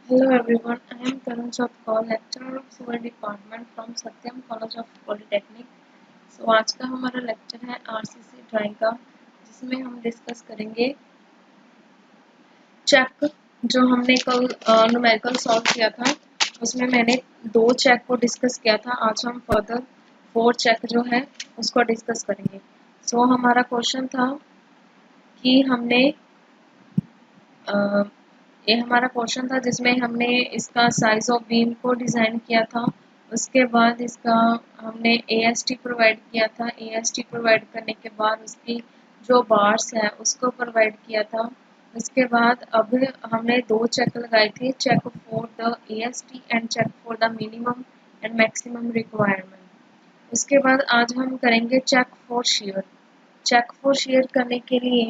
Hello everyone, I am Tarun Kaur, lecturer of Civil Department from Satyam College of Polytechnic. So आज का हमारा lecture है RCC drawing का, जिसमें हम डिस्कस करेंगे चेक। जो हमने कल न्यूमेरिकल सॉल्व किया था, उसमें मैंने 2 चेक को डिस्कस किया था। आज हम फर्दर 4 चेक जो है उसको डिस्कस करेंगे। सो हमारा क्वेश्चन था कि ये हमारा क्वेश्चन था जिसमें हमने इसका साइज ऑफ बीम को डिज़ाइन किया था। उसके बाद इसका हमने एएसटी प्रोवाइड किया था। एएसटी प्रोवाइड करने के बाद उसकी जो बार्स है उसको प्रोवाइड किया था। उसके बाद अब हमने 2 चेक लगाए थे, check for the AST and check for the minimum and maximum requirement. उसके बाद आज हम करेंगे check for shear. Check for shear करने के लिए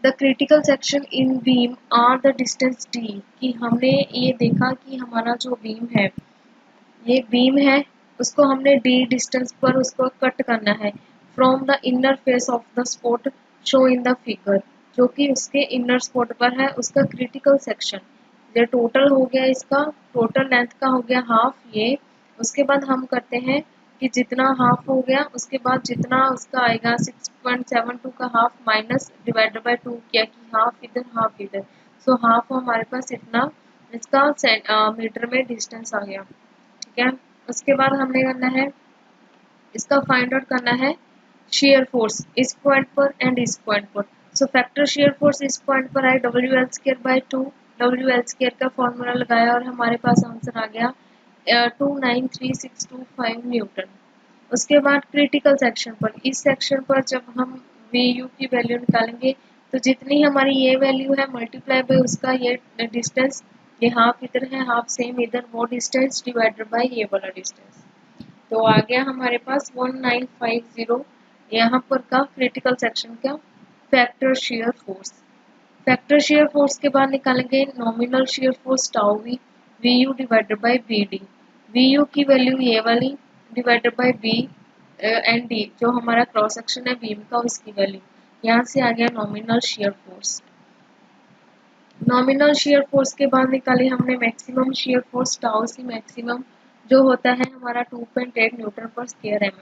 the critical section in beam are the distance D, कि हमने ये देखा कि हमारा जो बीम है, ये बीम है, उसको हमने डी डिस्टेंस पर उसको कट करना है from the inner face of the spot show in the figure, जो कि उसके इनर स्पॉट पर है उसका क्रिटिकल सेक्शन। ये टोटल हो गया, इसका टोटल लेंथ का हो गया हाफ ये। उसके बाद हम करते हैं कि जितना हाफ हो गया उसके बाद जितना उसका आएगा 6.72 का हाफ माइनस डिवाइडेड बाय 2 किया कि हाफ इधर हाफ इधर। सो हाफ हमारे पास इतना इसका मीटर में डिस्टेंस आ गया। ठीक है। उसके बाद हमने करना है, इसका फाइंड आउट करना है शेयर फोर्स इस पॉइंट पर एंड इस पॉइंट पर। सो फैक्टर शेयर फोर्स इस पॉइंट पर आए WL²/2। WL² का फॉर्मूला लगाया और हमारे पास आंसर आ गया 293625 न्यूटन। उसके बाद क्रिटिकल सेक्शन पर, इस सेक्शन पर जब हम VU की वैल्यू निकालेंगे तो जितनी हमारी ये वैल्यू है मल्टीप्लाई बाय उसका ये डिस्टेंस, ये हाफ इधर है हाफ सेम इधर, वो डिस्टेंस डिवाइडेड बाय ये वाला डिस्टेंस। तो आ गया हमारे पास 1950 यहाँ पर का क्रिटिकल सेक्शन का factor shear force. Factor shear force के बाद निकालेंगे nominal shear force tau V, VU divided by BD। VU की वैल्यू ये वाली divided by B and D, जो हमारा क्रॉस सेक्शन है बीम का, उसकी वैल्यू। यहाँ से आ गया nominal shear force. Nominal shear force के बाद निकाली हमने मैक्सिमम शेयर फोर्स टाउ सी मैक्सिमम, जो होता है हमारा 2.8 न्यूटन पर स्क्वायर mm।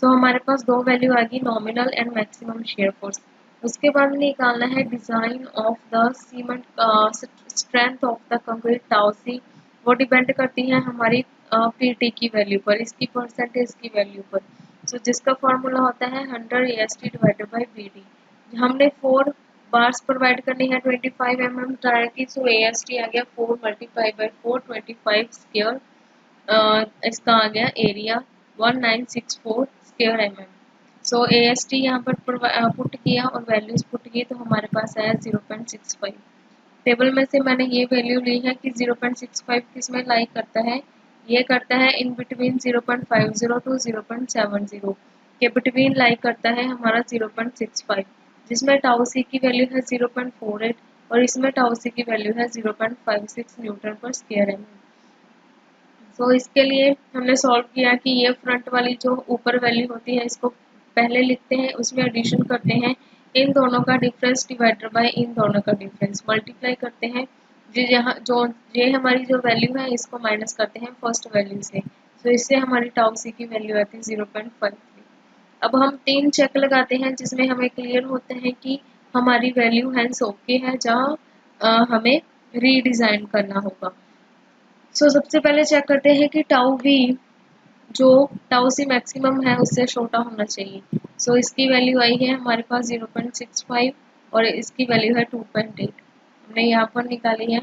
सो हमारे पास 2 वैल्यू आ गई, nominal and maximum shear force. उसके बाद निकालना है design of the cement strength of the concrete tau c. वो डिपेंड करती है हमारी पीटी की वैल्यू पर, इसकी परसेंटेज की वैल्यू पर। सो जिसका फॉर्मूला होता है 100 AST डिवाइडेड बाई BD। हमने 4 बार्स प्रोवाइड करनी है 25 mm टायर की। सो AST आ गया 4 मल्टीप्लाई बाई 4 25 स्क्वायर। इसका आ गया एरिया 1964 स्क्वायर mm। सो AST यहाँ पर पुट किया और वैल्यूज पुट की तो हमारे पास आया 0.65। टेबल में से मैंने ये वैल्यू ली है कि 0.65 किस में लाई करता है, ये करता है इन बिटवीन 0.50 टू 0.70 के बिटवीन लाई करता है हमारा 0.65, जिसमें टाउ सी की वैल्यू है 0.48 और इसमें टाउ सी की वैल्यू है 0.56 न्यूटन पर स्क्वायर एम। सो इसके लिए हमने सॉल्व किया कि ये फ्रंट वाली जो ऊपर वैल्यू होती है इसको पहले लिखते हैं, उसमें एडिशन करते हैं इन दोनों का डिफरेंस डिवाइडेड बाय इन दोनों का डिफरेंस, मल्टीप्लाई करते हैं यहाँ जो ये हमारी जो वैल्यू है इसको माइनस करते हैं फर्स्ट वैल्यू से। तो इससे हमारी टाउ सी की वैल्यू आती है 0.53। अब हम 3 चेक लगाते हैं जिसमें हमें क्लियर होता है कि हमारी वैल्यू हैंस ओके है, जहाँ हमें रीडिज़ाइन करना होगा। सो सबसे पहले चेक करते हैं कि टाउ वी जो टाउ सी मैक्सिमम है उससे छोटा होना चाहिए। सो इसकी वैल्यू आई है हमारे पास 0.65 और इसकी वैल्यू है 2.8। हमने यहाँ पर निकाली है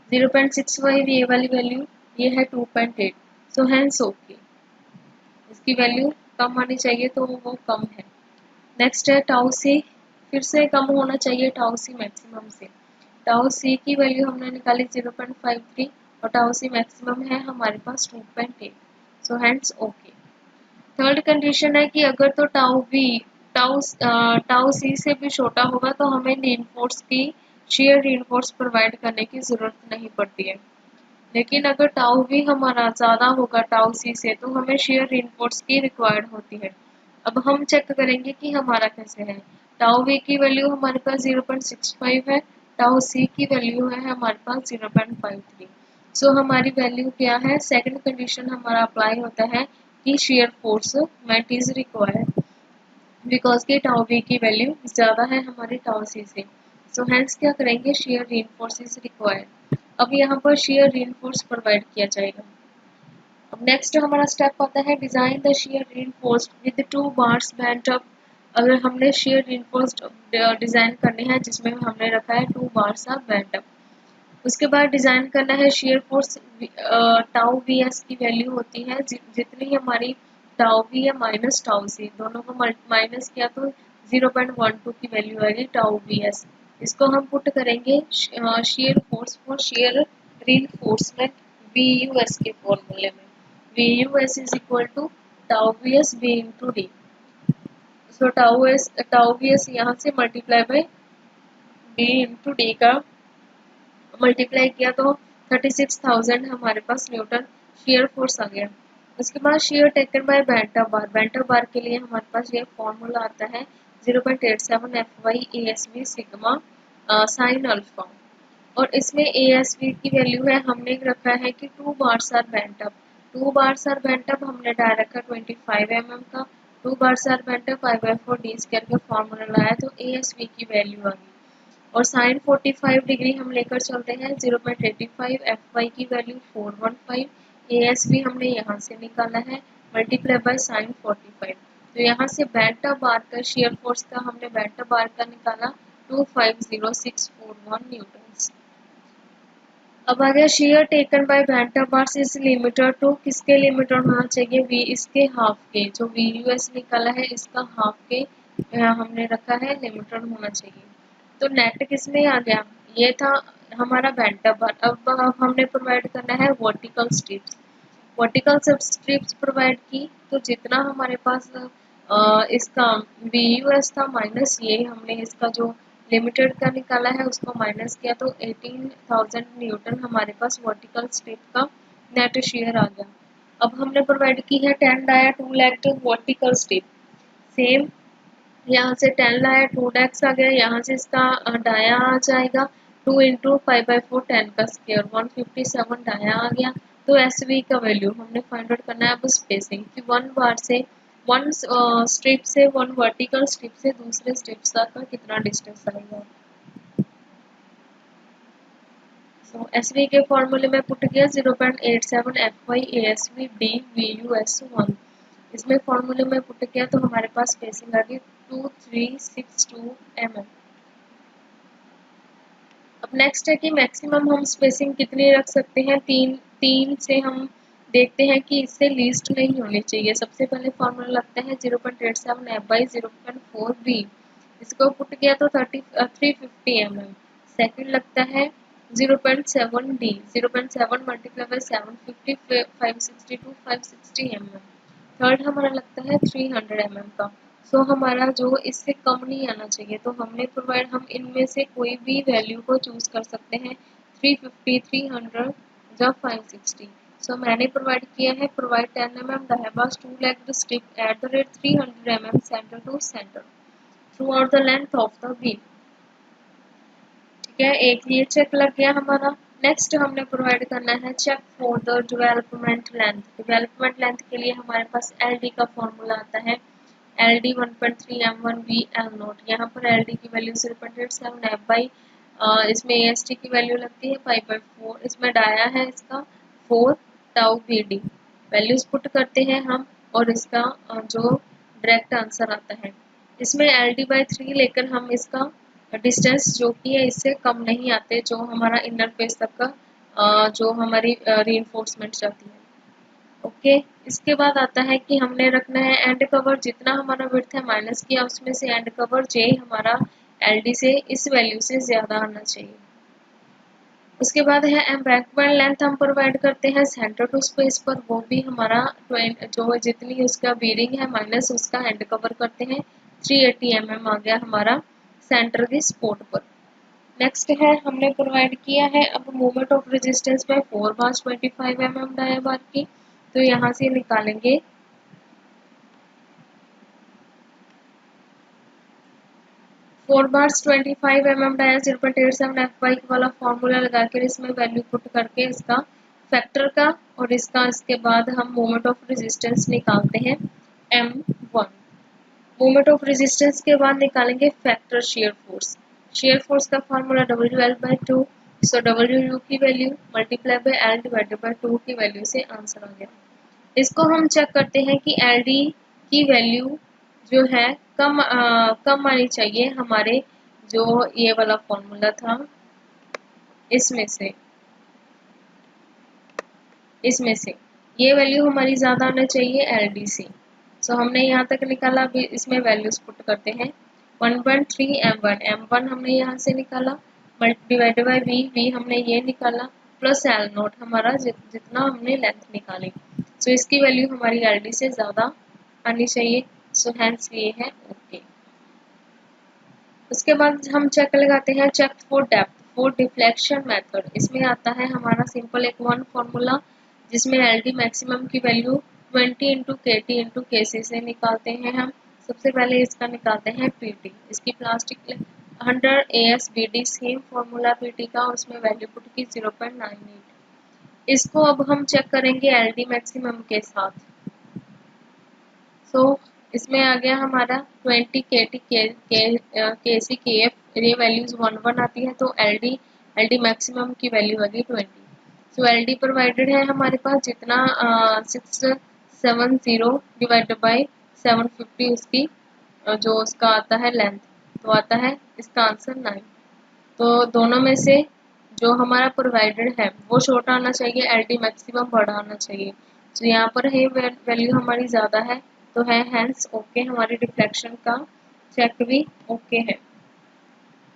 0.65 ये वाली वैल्यू, ये है 2.8। सो हैंस ओके, इसकी वैल्यू कम आनी चाहिए तो वो कम है। नेक्स्ट है टाउ सी, फिर से कम होना चाहिए टाउ सी मैक्सिमम से। टाउ सी की वैल्यू हमने निकाली 0.53 और टाउ सी मैक्सिमम है हमारे पास 2.8। सो हैंड्स ओके। थर्ड कंडीशन है कि अगर तो टाउ सी से भी छोटा होगा तो हमें रीइंफोर्स की शेयर रीइंफोर्स प्रोवाइड करने की ज़रूरत नहीं पड़ती है। लेकिन अगर टाउ भी हमारा ज़्यादा होगा टाउ सी से तो हमें शेयर रीइंफोर्स की रिक्वायर्ड होती है। अब हम चेक करेंगे कि हमारा कैसे है। टाउ वी की वैल्यू हमारे पास 0.65 है, टाउ सी की वैल्यू है हमारे पास 0.53। सो हमारी वैल्यू क्या है, सेकंड कंडीशन हमारा अप्लाई होता है कि shear force met is required because की टाउ वी की वैल्यू ज़्यादा है हमारी टाउ सी से। सो हैंस क्या करेंगे, shear reinforce इज रिक्वायर्ड। अब यहाँ पर shear reinforce प्रोवाइड किया जाएगा। अब नेक्स्ट हमारा स्टेप आता है design the shear reinforced with 2 bars bent up। अगर हमने shear reinforced डिजाइन करने हैं जिसमें हमने रखा है 2 bars are bent up। उसके बाद डिजाइन करना है shear force tau V S की वैल्यू होती है जितनी हमारी टाउ वी है माइनस टाउ सी, दोनों को माइनस किया तो 0.12 की वैल्यू आएगी टाउ वी एस। इसको हम पुट करेंगे shear force for shear reinforcement V U S के फॉर्मूले में। V U S is equal to tau V S V into D. So tau V S यहाँ से multiply by V into D का multiply किया तो 36,000 हमारे पास न्यूटन shear फोर्स आ गया। उसके बाद shear taken by bent bar के लिए हमारे पास ये फॉर्मूला आता है 0.87 FY ASV sigma sine alpha. और इसमें ASV की वैल्यू है, हमने रखा है कि 2 bars are bent up. 2 bars are bent up हमने डायरेक्ट रखा 25 mm का, 2 bars are bent up I/4 D square का फॉर्मूला लाया तो ASV की वैल्यू आ गई। और साइन 45 डिग्री हम लेकर चलते हैं 0.85 FY की वैल्यू 415, ASV हमने यहाँ से निकाला है मल्टीप्लाई बाय साइन 45। तो यहाँ से बेंटा बार का shear फोर्स का हमने बेंटा बार का निकाला 250641 न्यूटन। अब आ गया shear taken by bent up bars is limited to, किसके लिमिटेड होना चाहिए, वी इसके हाफ के, जो वी यू एस निकाला है इसका हाफ के हमने रखा है लिमिटेड होना चाहिए। तो नेट किस में आ गया, ये था हमारा बेंटा बार। अब हमने प्रोवाइड करना है वर्टिकल स्ट्रिप्स। वर्टिकल सब स्ट्रिप्स प्रोवाइड की तो जितना हमारे पास इसका वी यू एस था माइनस ये हमने इसका जो लिमिटेड का निकाला है उसको माइनस किया तो 18,000 न्यूटन हमारे पास वर्टिकल स्ट्रिप का नेट शेयर आ गया। अब हमने प्रोवाइड की है 10 dia 2 leg vertical strip. Same यहाँ से 10 लाया 2 डेक्स आ गया, यहाँ से इसका डाया आ जाएगा 2 इंटू 5/4 10 का स्क्वायर 157 डाया आ गया। तो एस वी का वैल्यू हमने फाइंड आउट करना है। अब स्पेसिंग कि वन बार से वन स्ट्रिप से वन वर्टिकल स्ट्रिप से दूसरे स्ट्रिप तक का कितना डिस्टेंस आएगा। सो एस वी के फॉर्मूले में पुट किया 0.87 FY ASV D VUS 1। इसमें फॉर्मूले में पुट किया तो हमारे पास स्पेसिंग आ गई 2362 mm। अब नेक्स्ट है कि मैक्सिमम हम स्पेसिंग कितनी रख सकते हैं, तीन से हम देखते हैं कि इससे लीस्ट नहीं होनी चाहिए। सबसे पहले फॉर्मूला लगता है 0.87 F/0.4 B, इसको पुट किया तो 350 mm। सेकंड लगता है 0.7 D, 0.7 multiply by 750 562 560 mm। Third हमारा लगता है 300 mm का। सो हमारा जो इससे कम नहीं आना चाहिए तो हमने प्रोवाइड हम इनमें से कोई भी वैल्यू को चूज कर सकते हैं 350 300 या 560। सो मैंने प्रोवाइड किया है provide 10 mm dia bars 2 legged strip at the rate 300 mm centre to centre throughout the length of the beam. ठीक है, एक ये चेक लग गया हमारा। नेक्स्ट हमने प्रोवाइड करना है check for the development length. Development length के लिए हमारे पास एल डी का फॉर्मूला आता है L D 1.3 M1V L note. यहाँ पर एल डी की वैल्यू 0.87 F बाई इसमें ए एस टी की वैल्यू लगती है 5/4, इसमें डाया है इसका 4 tau B D. Values put करते हैं हम और इसका जो डायरेक्ट आंसर आता है इसमें एल डी बाई 3 लेकर हम इसका डिस्टेंस जो कि है इससे कम नहीं आते, जो हमारा इनर फेस तक का जो हमारी रीइंफोर्समेंट चाहती है। ओके, इसके बाद आता है कि हमने रखना है एंड कवर, जितना हमारा विड्थ है माइनस किया उसमें से एंड कवर जे हमारा एल डी से इस वैल्यू से ज़्यादा आना चाहिए। उसके बाद है एम्बैंकमेंट लेंथ हम प्रोवाइड करते हैं सेंटर टू स्पेस पर, वो भी हमारा जो जितनी उसका बीरिंग है माइनस उसका एंड कवर करते हैं 380 mm आ गया हमारा सेंटर की स्पॉट पर। नेक्स्ट है हमने प्रोवाइड किया है अब movement of resistance by 4 bars 25 mm dia bar की। तो यहाँ से निकालेंगे 4 बार्स 25 mm डाया 0.87 FY वाला फॉर्मूला लगाकर इसमें वैल्यू पुट करके इसका फैक्टर का और इसके बाद हम मोमेंट ऑफ रेजिस्टेंस निकालते हैं M1। मोमेंट ऑफ रेजिस्टेंस के बाद निकालेंगे factor shear force. Shear force का फार्मूला WL/2, सो WU की value multiply by L divided by 2 की वैल्यू से आंसर आ गया। इसको हम चेक करते हैं कि LD की वैल्यू जो है कम आनी चाहिए हमारे जो ये वाला फॉर्मूला था इसमें से ये वैल्यू हमारी ज़्यादा आना चाहिए LD से। सो हमने यहाँ तक निकाला, अभी इसमें वैल्यूज पुट करते हैं। 1.3 M1 हमने यहाँ से निकाला, डिवाइडेड बाय V हमने ये निकाला, प्लस L0 हमारा जितना हमने लेंथ निकाली। सो इसकी वैल्यू हमारी LD से ज़्यादा आनी चाहिए। सो हैंस ये है ओके। उसके बाद हम चेक लगाते हैं, check for depth for deflection method. इसमें आता है हमारा सिंपल एक वन फॉर्मूला जिसमें LD मैक्सिमम की value 20 into KT into KC से निकालते हैं हम। सबसे पहले इसका निकालते हैं PT, इसकी plastic 100 ASBD same formula PT का, उसमें वैल्यू पुट की 0.98। इसको अब हम चेक करेंगे LD मैक्सिमम के साथ। सो इसमें आ गया हमारा 20 KT KC KF, ये वैल्यूज 1 आती है, तो LD मैक्सिमम की वैल्यू आ गई 20। सो LD प्रोवाइडेड है हमारे पास जितना 670 डिवाइडेड बाई 750 उसकी जो उसका आता है लेंथ, तो आता है इसका आंसर 9। तो दोनों में से जो हमारा प्रोवाइडेड है वो छोटा आना चाहिए, LD मैक्सिमम बड़ा आना चाहिए। तो यहाँ पर है वैल्यू हमारी ज़्यादा है, तो है हैंस ओके, हमारी डिफ्लेक्शन का चेक भी ओके है।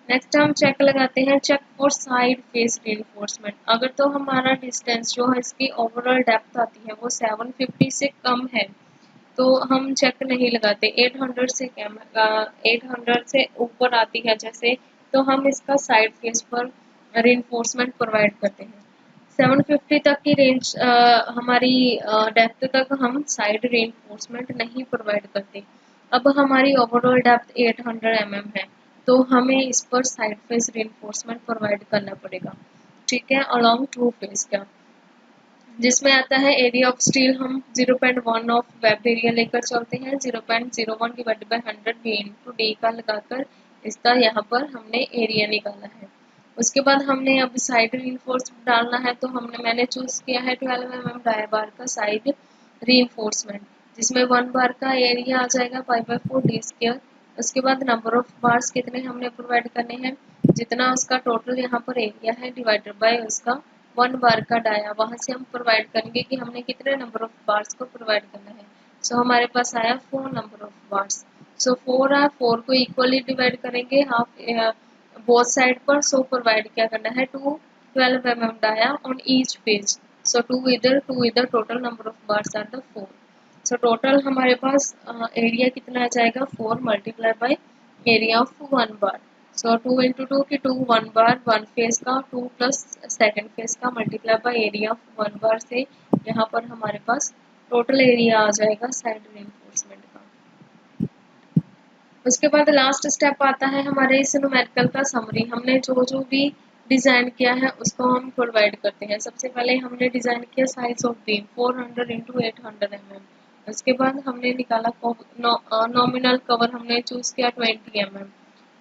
नेक्स्ट हम चेक लगाते हैं, check for side face reinforcement. अगर तो हमारा डिस्टेंस जो है इसकी ओवरऑल डेप्थ आती है वो 750 से कम है तो हम चेक नहीं लगाते। 800 से कम 800 से ऊपर आती है जैसे, तो हम इसका साइड फेस पर रीइंफोर्समेंट प्रोवाइड करते हैं। 750 तक की रेंज हमारी डेप्थ तक हम साइड रीइंफोर्समेंट नहीं प्रोवाइड करते। अब हमारी ओवरऑल डेप्थ 800 mm है तो हमें इस पर साइड फेस रीइंफोर्समेंट प्रोवाइड करना पड़ेगा, ठीक है, अलोंग टू फेस का। जिसमें आता है एरिया ऑफ स्टील हम 0.1 ऑफ वेब एरिया लेकर चलते हैं, 0.01 divided by 100 V into D का लगाकर इसका यहाँ पर हमने एरिया निकाला है। उसके बाद हमने अब साइड रीइंफोर्समेंट डालना है, तो मैंने चूज किया है 12 mm डाया बार का साइड रीइंफोर्समेंट, जिसमें 1 बार का एरिया आ जाएगा π/4 D²। उसके बाद नंबर ऑफ बार्स कितने हमने प्रोवाइड करने हैं, जितना उसका टोटल यहाँ पर एरिया है डिवाइडेड बाय उसका 1 बार का डाया, वहाँ से हम प्रोवाइड करेंगे कि हमने कितने नंबर ऑफ बार्स को प्रोवाइड करना है। सो हमारे पास आया 4 नंबर ऑफ बार्स। सो 4 है, 4 को इक्वली डिवाइड करेंगे हाफ बोथ साइड पर। सो प्रोवाइड क्या करना है, 12 mm dia on each page. So 2 इधर total number of bars are the 4। So total हमारे पास एरिया कितना आ जाएगा, 4 multiply by area of 1 bar. So 2 into 2 की 2 1 बार 1 फेस का, 2 प्लस सेकेंड फेस का multiply by area of 1 bar से यहाँ पर हमारे पास टोटल एरिया आ जाएगा साइड रीइंफोर्समेंट का। उसके बाद लास्ट स्टेप आता है हमारे इस न्यूमेरिकल का समरी। हमने जो जो भी डिज़ाइन किया है उसको हम प्रोवाइड करते हैं। सबसे पहले हमने डिज़ाइन किया size of beam 400 into 800 mm। उसके बाद हमने निकाला नॉमिनल कवर, हमने चूज़ किया 20 mm।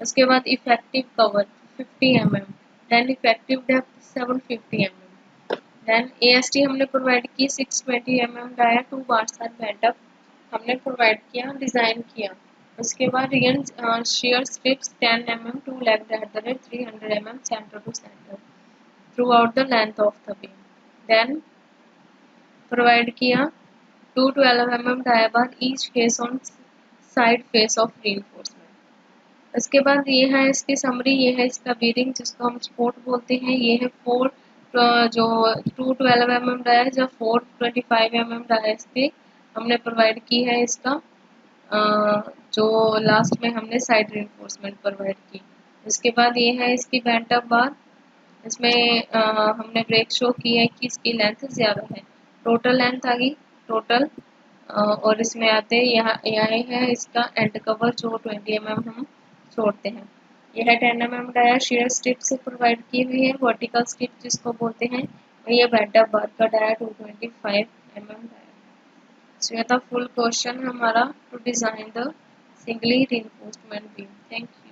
उसके बाद effective cover 50 mm, then effective depth 750 mm, then AST हमने प्रोवाइड की 620 mm dia 2 bars are bent up हमने प्रोवाइड किया, डिज़ाइन किया। उसके बाद real shear strips 10 mm two legged at the rate 300 mm centre to centre throughout the length of the beam, then provide किया 212 mm dia bar each face on side face of reinforcement. उसके बाद ये है इसकी summary, ये है इसका bearing जिसको हम सपोर्ट बोलते हैं। ये है 4 जो 212 mm डाया है, जब 425 mm डाया इसके हमने प्रोवाइड की है इसका जो लास्ट में हमने साइड रीइंफोर्समेंट प्रोवाइड की। उसके बाद ये है इसकी बेंट अप बार, इसमें हमने ब्रेक शो की है कि इसकी लेंथ ज़्यादा है, टोटल लेंथ आ गई टोटल। और इसमें आते हैं यहाँ यहाँ है इसका एंड कवर जो 20 mm हम छोड़ते हैं। यह 10 mm डाया शेयर स्ट्रिप से प्रोवाइड की हुई है, वर्टिकल स्ट्रिप जिसको बोलते हैं, और ये बेंट अप बार का डाया 225 mm डाया। So ये था फुल क्वेश्चन हमारा to design the singly reinforcement beam। Thank you.